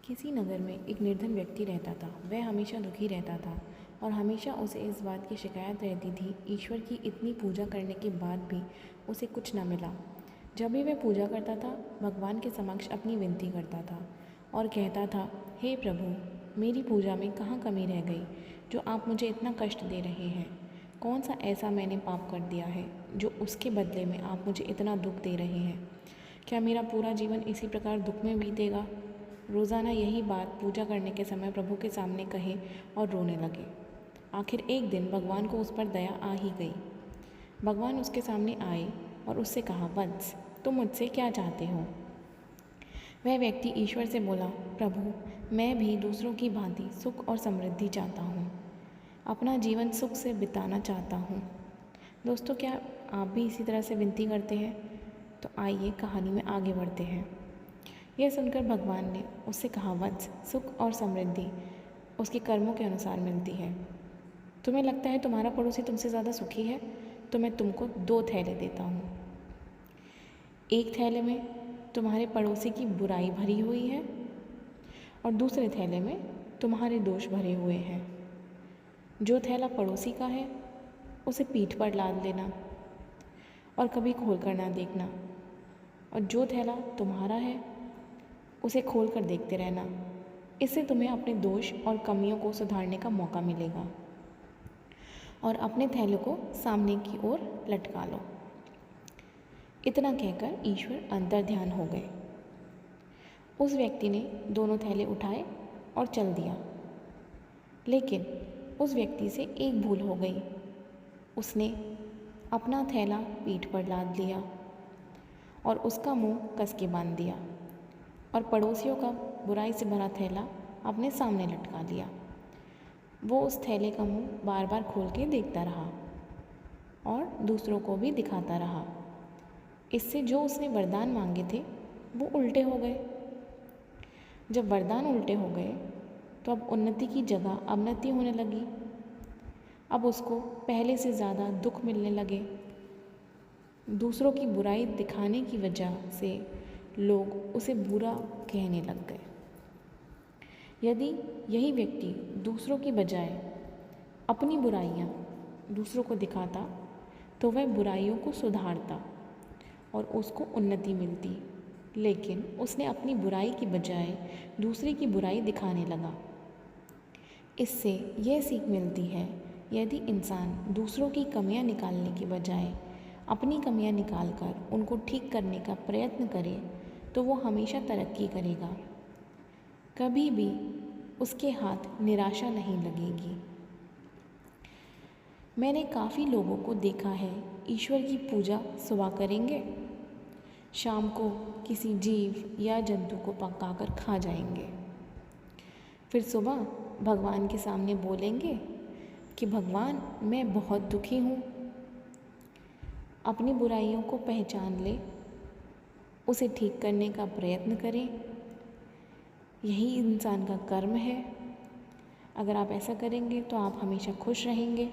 किसी नगर में एक निर्धन व्यक्ति रहता था। वह हमेशा दुखी रहता था और हमेशा उसे इस बात की शिकायत रहती थी, ईश्वर की इतनी पूजा करने के बाद भी उसे कुछ न मिला। जब भी वह पूजा करता था, भगवान के समक्ष अपनी विनती करता था और कहता था, हे प्रभु, मेरी पूजा में कहाँ कमी रह गई जो आप मुझे इतना कष्ट दे रहे हैं। कौन सा ऐसा मैंने पाप कर दिया है जो उसके बदले में आप मुझे इतना दुख दे रहे हैं। क्या मेरा पूरा जीवन इसी प्रकार दुख में बीतेगा। रोज़ाना यही बात पूजा करने के समय प्रभु के सामने कहे और रोने लगे। आखिर एक दिन भगवान को उस पर दया आ ही गई। भगवान उसके सामने आए और उससे कहा, वत्स, तुम मुझसे क्या चाहते हो। वह व्यक्ति ईश्वर से बोला, प्रभु, मैं भी दूसरों की भांति सुख और समृद्धि चाहता हूँ। अपना जीवन सुख से बिताना चाहता हूँ। दोस्तों, क्या आप भी इसी तरह से विनती करते हैं? तो आइए कहानी में आगे बढ़ते हैं। यह सुनकर भगवान ने उससे कहा, वत्स, सुख और समृद्धि उसके कर्मों के अनुसार मिलती है। तुम्हें लगता है तुम्हारा पड़ोसी तुमसे ज़्यादा सुखी है, तो मैं तुमको 2 थैले देता हूँ। एक थैले में तुम्हारे पड़ोसी की बुराई भरी हुई है और दूसरे थैले में तुम्हारे दोष भरे हुए हैं। जो थैला पड़ोसी का है उसे पीठ पर लाद लेना और कभी खोल कर ना देखना, और जो थैला तुम्हारा है उसे खोल कर देखते रहना। इससे तुम्हें अपने दोष और कमियों को सुधारने का मौका मिलेगा और अपने थैले को सामने की ओर लटका लो। इतना कहकर ईश्वर अंतर ध्यान हो गए। उस व्यक्ति ने दोनों थैले उठाए और चल दिया, लेकिन उस व्यक्ति से एक भूल हो गई। उसने अपना थैला पीठ पर लाद लिया और उसका मुंह कस के बांध दिया और पड़ोसियों का बुराई से भरा थैला अपने सामने लटका लिया। वो उस थैले का मुंह बार बार खोल के देखता रहा और दूसरों को भी दिखाता रहा। इससे जो उसने वरदान मांगे थे वो उल्टे हो गए। जब वरदान उल्टे हो गए तो अब उन्नति की जगह अवनति होने लगी। अब उसको पहले से ज़्यादा दुख मिलने लगे। दूसरों की बुराई दिखाने की वजह से लोग उसे बुरा कहने लग गए। यदि यही व्यक्ति दूसरों की बजाय अपनी बुराइयां दूसरों को दिखाता तो वह बुराइयों को सुधारता और उसको उन्नति मिलती, लेकिन उसने अपनी बुराई की बजाय दूसरे की बुराई दिखाने लगा। इससे यह सीख मिलती है, यदि इंसान दूसरों की कमियां निकालने की बजाय अपनी कमियां निकालकर उनको ठीक करने का प्रयत्न करे तो वो हमेशा तरक्की करेगा। कभी भी उसके हाथ निराशा नहीं लगेगी। मैंने काफ़ी लोगों को देखा है, ईश्वर की पूजा सुबह करेंगे, शाम को किसी जीव या जंतु को पकाकर खा जाएंगे, फिर सुबह भगवान के सामने बोलेंगे कि भगवान, मैं बहुत दुखी हूँ। अपनी बुराइयों को पहचान ले, उसे ठीक करने का प्रयत्न करें। यही इंसान का कर्म है। अगर आप ऐसा करेंगे तो आप हमेशा खुश रहेंगे।